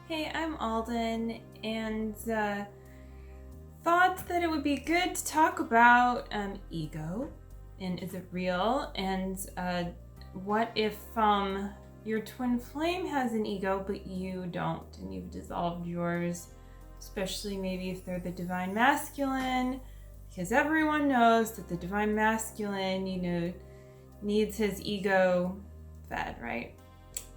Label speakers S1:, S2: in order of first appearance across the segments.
S1: Hey, I'm Aldyn, and thought that it would be good to talk about ego, and is it real, and what if your twin flame has an ego but you don't, and you've dissolved yours, especially maybe if they're the divine masculine, because everyone knows that the divine masculine, needs his ego fed, right?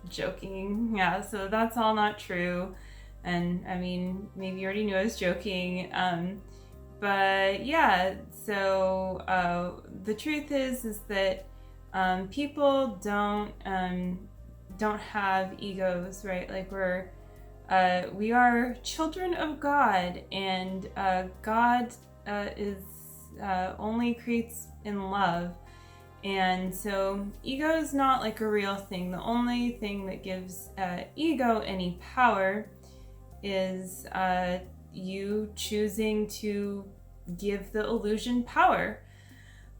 S1: Joking. Yeah, so that's all not true. And I mean, maybe you already knew I was joking. But yeah, so the truth is that people don't have egos, right? Like we are children of God, and God is only creates in love. And so ego is not like a real thing. The only thing that gives ego any power is you choosing to give the illusion power.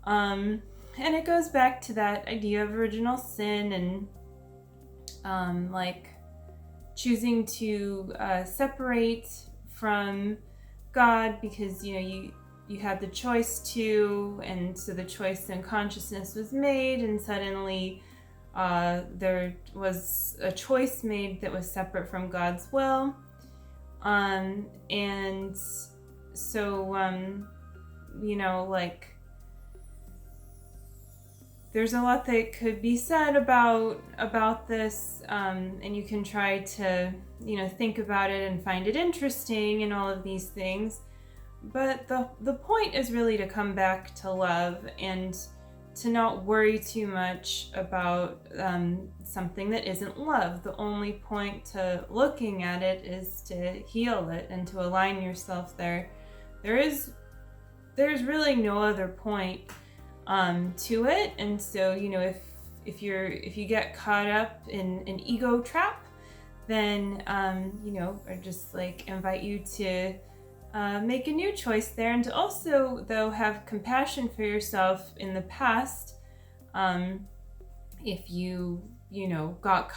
S1: And it goes back to that idea of original sin and like choosing to separate from God because you had the choice to, and so the choice in consciousness was made, and suddenly there was a choice made that was separate from God's will. And so, like, there's a lot that could be said about this, and you can try to, think about it and find it interesting and all of these things. But the point is really to come back to love and to not worry too much about something that isn't love. The only point to looking at it is to heal it and to align yourself there. There's really no other point to it. And so, if you get caught up in an ego trap, then I just like invite you to make a new choice there, and to also, though, have compassion for yourself in the past. If you got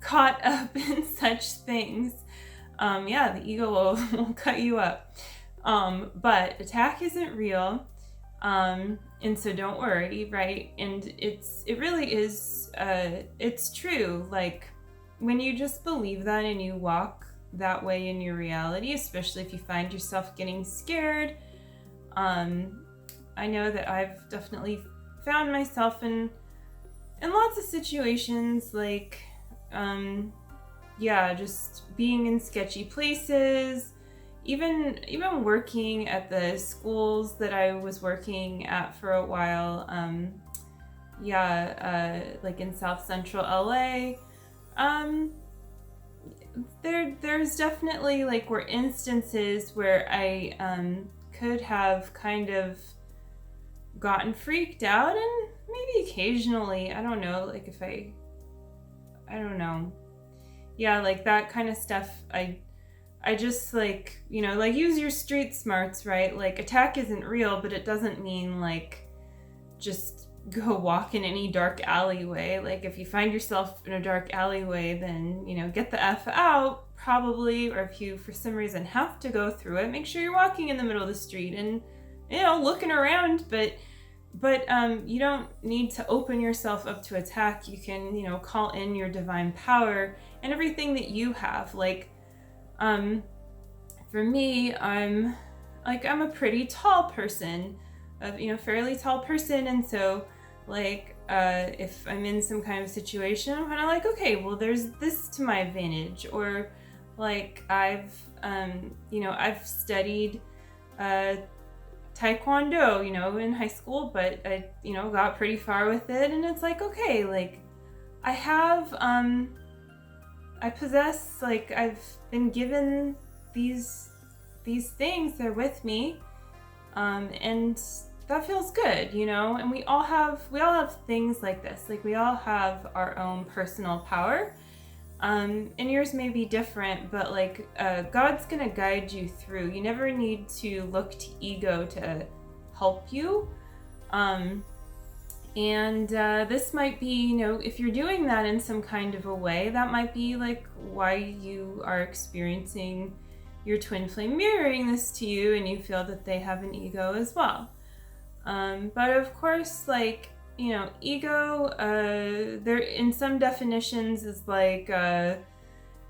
S1: caught up in such things, the ego will cut you up. But attack isn't real, and so don't worry, right? And it really is. It's true. Like when you just believe that and you walk that way in your reality, especially if you find yourself getting scared. I know that I've definitely found myself in lots of situations, like just being in sketchy places, even working at the schools that I was working at for a while, like in South Central LA. There's definitely like were instances where I could have kind of gotten freaked out, and maybe occasionally, I don't know, like if I don't know. Yeah, like that kind of stuff. I just like, like use your street smarts, right? Like attack isn't real, but it doesn't mean like just go walk in any dark alleyway. Like if you find yourself in a dark alleyway, then get the F out probably, or if you for some reason have to go through it, make sure you're walking in the middle of the street and looking around, but you don't need to open yourself up to attack. You can call in your divine power and everything that you have. Like for me, I'm a pretty tall person, fairly tall person, and so like if I'm in some kind of situation, I'm kind of like, okay, well, there's this to my advantage. Or like I've studied taekwondo in high school, but I got pretty far with it, and it's like, okay, like I have I possess, like I've been given these things, they're with me, and that feels good, and we all have things like this. Like we all have our own personal power, and yours may be different, but like God's gonna guide you through. You never need to look to ego to help you. And this might be, if you're doing that in some kind of a way, that might be like why you are experiencing your twin flame mirroring this to you, and you feel that they have an ego as well. But of course, like, ego, there in some definitions is like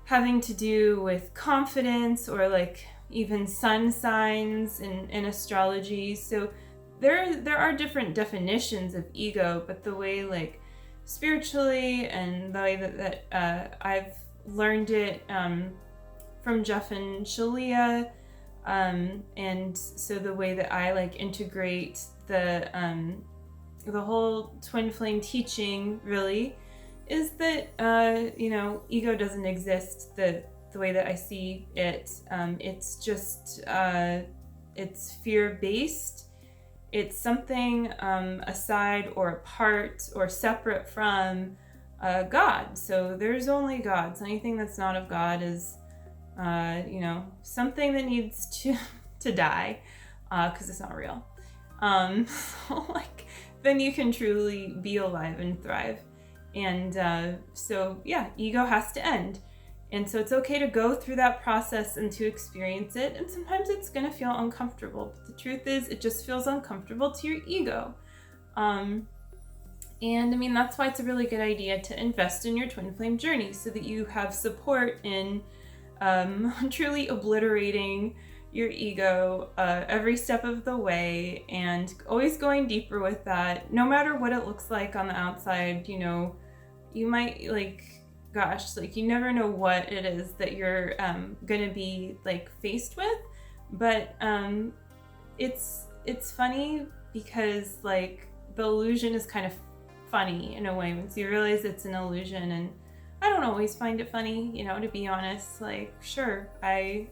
S1: having to do with confidence, or like even sun signs in astrology. So there are different definitions of ego, but the way, like, spiritually, and the way that I've learned it from Jeff and Shalia, and so the way that I like integrate the whole twin flame teaching really is that ego doesn't exist the way that I see it. It's just it's fear-based. It's something aside or apart or separate from God. So there's only God. So anything that's not of God is something that needs to die, because it's not real. So like, then you can truly be alive and thrive. And so yeah, ego has to end. And so it's okay to go through that process and to experience it. And sometimes it's going to feel uncomfortable. But the truth is, it just feels uncomfortable to your ego. And I mean, that's why it's a really good idea to invest in your twin flame journey, so that you have support in truly obliterating your ego every step of the way, and always going deeper with that. No matter what it looks like on the outside, you might you never know what it is that you're gonna be like faced with. But it's funny because like the illusion is kind of funny in a way once you realize it's an illusion. And I don't always find it funny, to be honest. Like, sure, I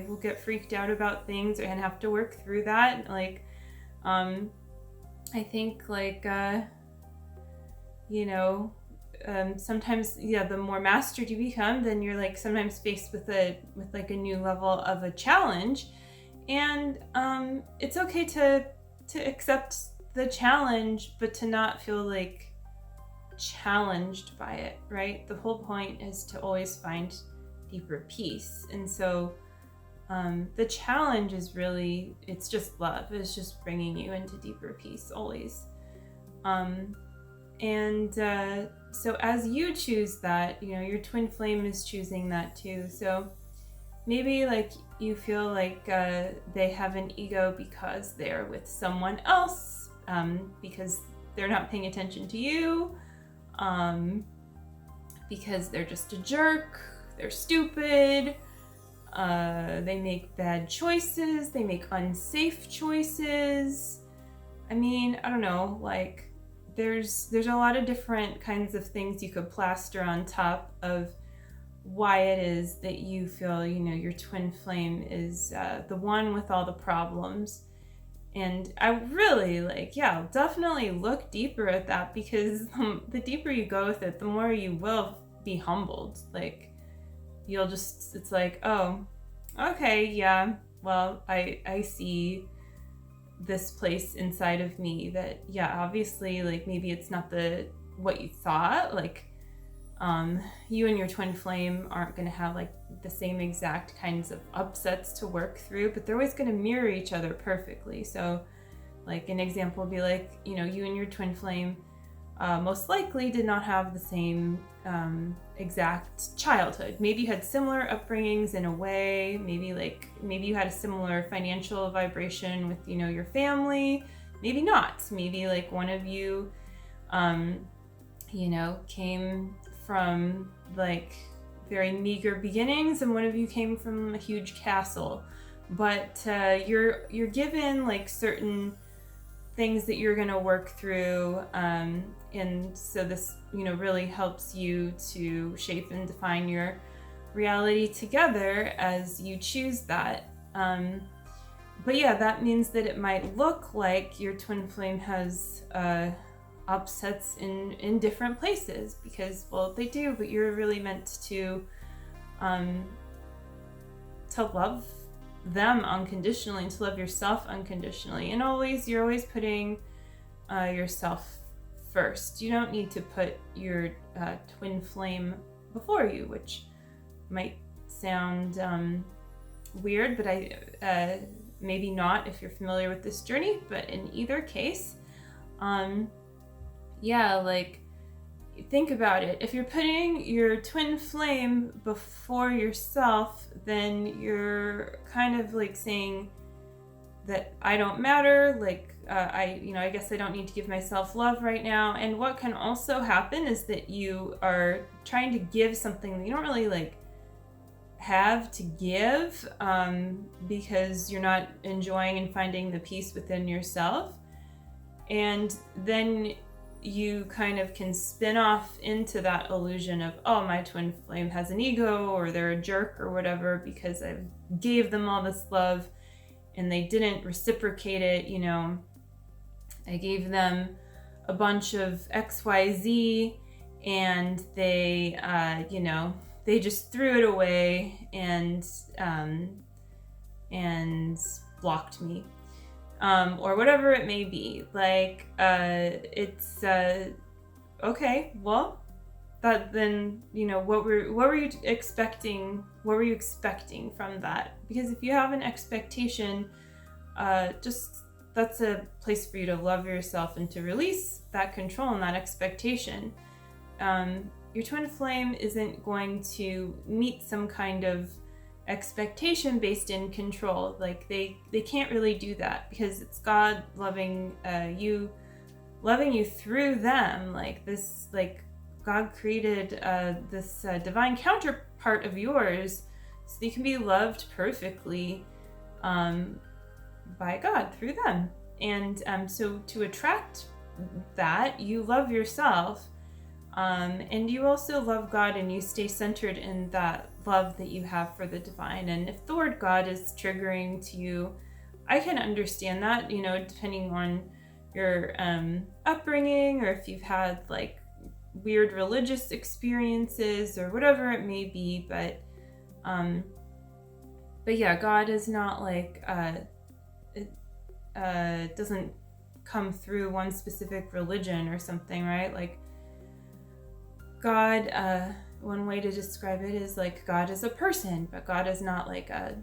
S1: will get freaked out about things and have to work through that. Like, I think like sometimes, the more mastered you become, then you're like sometimes faced with a new level of a challenge, and it's okay to accept the challenge, but to not feel like challenged by it, right? The whole point is to always find deeper peace. And so the challenge is really, it's just love. It's just bringing you into deeper peace always. So as you choose that, your twin flame is choosing that too. So maybe like you feel like they have an ego because they're with someone else, because they're not paying attention to you, because they're just a jerk, they're stupid, they make bad choices, they make unsafe choices. I mean, I don't know, like there's a lot of different kinds of things you could plaster on top of why it is that you feel, your twin flame is the one with all the problems. And I really definitely look deeper at that, because the deeper you go with it, the more you will be humbled. Like, you'll just, it's like, oh, okay, yeah, well, I see this place inside of me that, obviously, like, maybe it's not what you thought. Like, you and your twin flame aren't going to have like the same exact kinds of upsets to work through, but they're always going to mirror each other perfectly. So like an example would be like, you and your twin flame most likely did not have the same exact childhood. Maybe you had similar upbringings in a way. Maybe you had a similar financial vibration with, your family. Maybe not. Maybe like one of you, came from like very meager beginnings, and one of you came from a huge castle. But you're given like certain things that you're gonna work through, and so this really helps you to shape and define your reality together as you choose that. But that means that it might look like your twin flame has upsets in different places, because, well, they do, but you're really meant to love them unconditionally and to love yourself unconditionally. And you're always putting yourself first. You don't need to put your twin flame before you, which might sound weird, but maybe not if you're familiar with this journey. But in either case, like, think about it. If you're putting your twin flame before yourself, then you're kind of like saying that I don't matter, like I guess I don't need to give myself love right now. And what can also happen is that you are trying to give something that you don't really like have to give, because you're not enjoying and finding the peace within yourself. And then you kind of can spin off into that illusion of, oh, my twin flame has an ego, or they're a jerk or whatever, because I gave them all this love and they didn't reciprocate it. I gave them a bunch of XYZ and they they just threw it away and blocked me, or whatever it may be. Like, it's okay. Well, that then what were you expecting? What were you expecting from that? Because if you have an expectation, that's a place for you to love yourself and to release that control and that expectation. Your twin flame isn't going to meet some kind of expectation based in control. Like, they can't really do that, because it's God loving you through them. Like this, like God created this divine counterpart of yours so you can be loved perfectly by God through them. And so to attract that, you love yourself. And you also love God, and you stay centered in that love that you have for the divine. And if the word God is triggering to you, I can understand that, depending on your upbringing, or if you've had like weird religious experiences or whatever it may be. But yeah, God is not like, it doesn't come through one specific religion or something, right? Like, God, one way to describe it is like God is a person, but God is not like a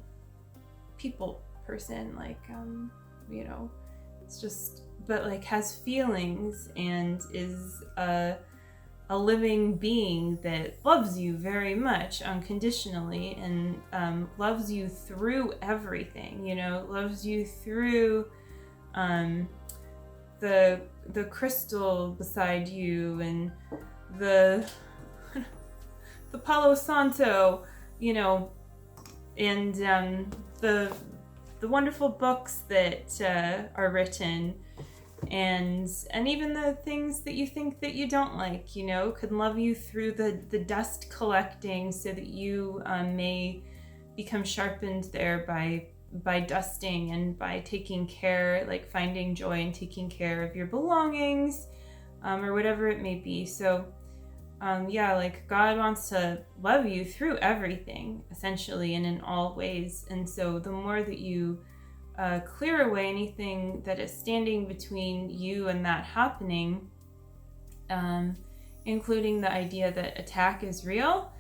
S1: people person, like, it's just, but like has feelings and is a living being that loves you very much unconditionally, and loves you through everything, loves you through the crystal beside you, and the Palo Santo, and the wonderful books that are written, and even the things that you think that you don't like, could love you through the dust collecting, so that you may become sharpened there by dusting and by taking care, like finding joy and taking care of your belongings, or whatever it may be. So like God wants to love you through everything, essentially, and in all ways. And so the more that you clear away anything that is standing between you and that happening, including the idea that attack is real,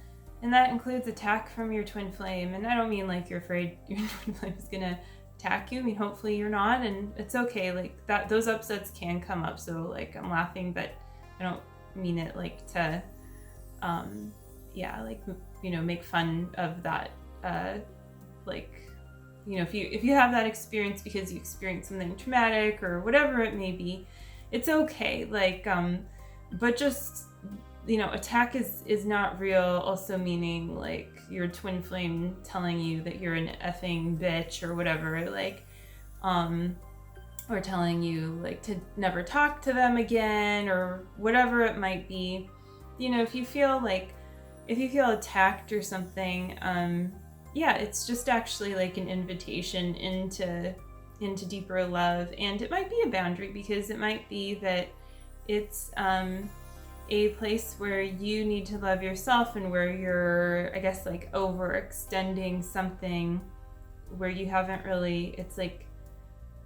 S1: and that includes attack from your twin flame. And I don't mean like you're afraid your twin flame is gonna attack you. I mean, hopefully you're not, and it's okay. Like that, those upsets can come up. So like, I'm laughing, but I don't mean it like to make fun of that, if you have that experience because you experienced something traumatic or whatever it may be, it's okay. Like, but just, attack is not real, also meaning like your twin flame telling you that you're an effing bitch or whatever, like, or telling you like to never talk to them again or whatever it might be. If you feel attacked or something, it's just actually like an invitation into deeper love. And it might be a boundary, because it might be that it's a place where you need to love yourself, and where you're, I guess, like overextending something where you haven't really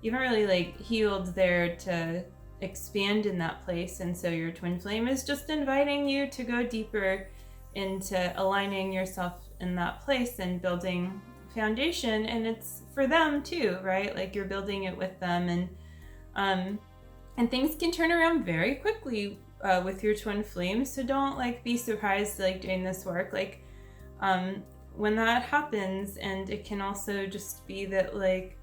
S1: like healed there to expand in that place. And so your twin flame is just inviting you to go deeper into aligning yourself in that place and building foundation. And it's for them too, right? Like you're building it with them, and things can turn around very quickly with your twin flame. So don't like be surprised like doing this work, like when that happens. And it can also just be that like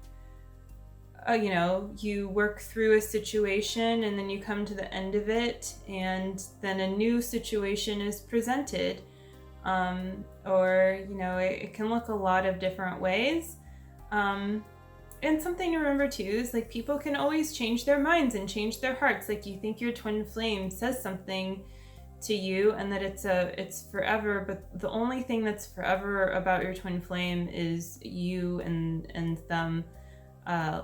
S1: you know, you work through a situation and then you come to the end of it, and then a new situation is presented. Or, you know, it can look a lot of different ways. And something to remember too is like people can always change their minds and change their hearts. Like you think your twin flame says something to you and that it's forever, but the only thing that's forever about your twin flame is you and them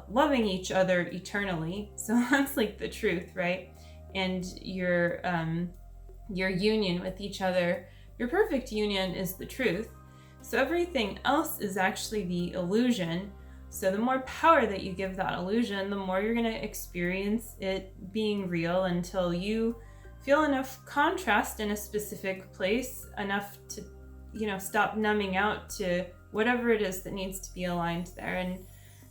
S1: loving each other eternally. So that's like the truth, right? And your union with each other, your perfect union, is the truth. So everything else is actually the illusion. So the more power that you give that illusion, the more you're going to experience it being real, until you feel enough contrast in a specific place, enough to, you know, stop numbing out to whatever it is that needs to be aligned there. And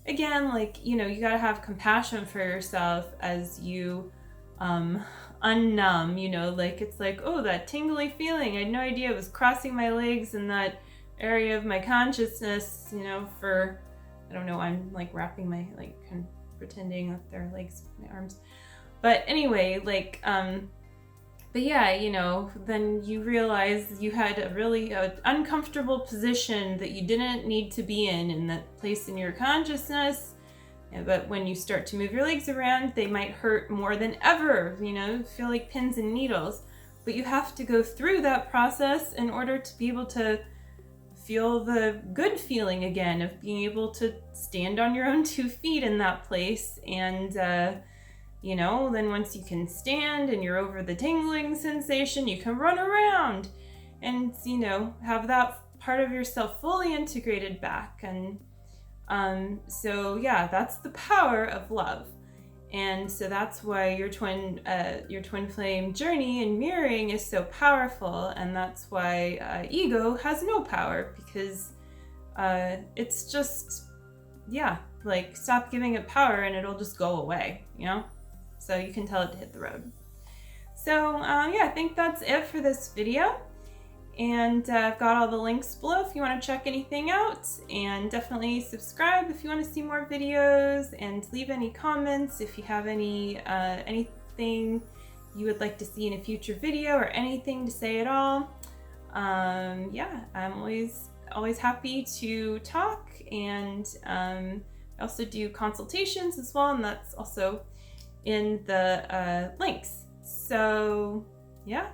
S1: again, like, you know, you got to have compassion for yourself as you unnumb, you know, like it's like, oh, that tingly feeling, I had no idea it was crossing my legs in that area of my consciousness, you know, for, I don't know, I'm like wrapping my, like kind of pretending that they're legs with my arms. But anyway, like, but yeah, you know, then you realize you had a really uncomfortable position that you didn't need to be in that place in your consciousness. But when you start to move your legs around, they might hurt more than ever, you know, feel like pins and needles. But you have to go through that process in order to be able to feel the good feeling again of being able to stand on your own 2 feet in that place. And, you know, then once you can stand and you're over the tingling sensation, you can run around and, you know, have that part of yourself fully integrated back. And so yeah, that's the power of love. And so that's why your twin flame journey and mirroring is so powerful. And that's why ego has no power, because it's just, yeah, like stop giving it power and it'll just go away, you know? So you can tell it to hit the road. So yeah, I think that's it for this video. And I've got all the links below if you want to check anything out, and definitely subscribe if you want to see more videos, and leave any comments if you have any anything you would like to see in a future video, or anything to say at all. Yeah, I'm always happy to talk, and I also do consultations as well, and that's also in the links. So yeah.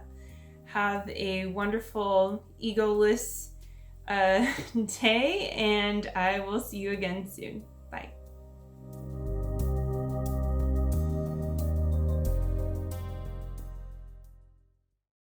S1: Have a wonderful, egoless day, and I will see you again soon. Bye.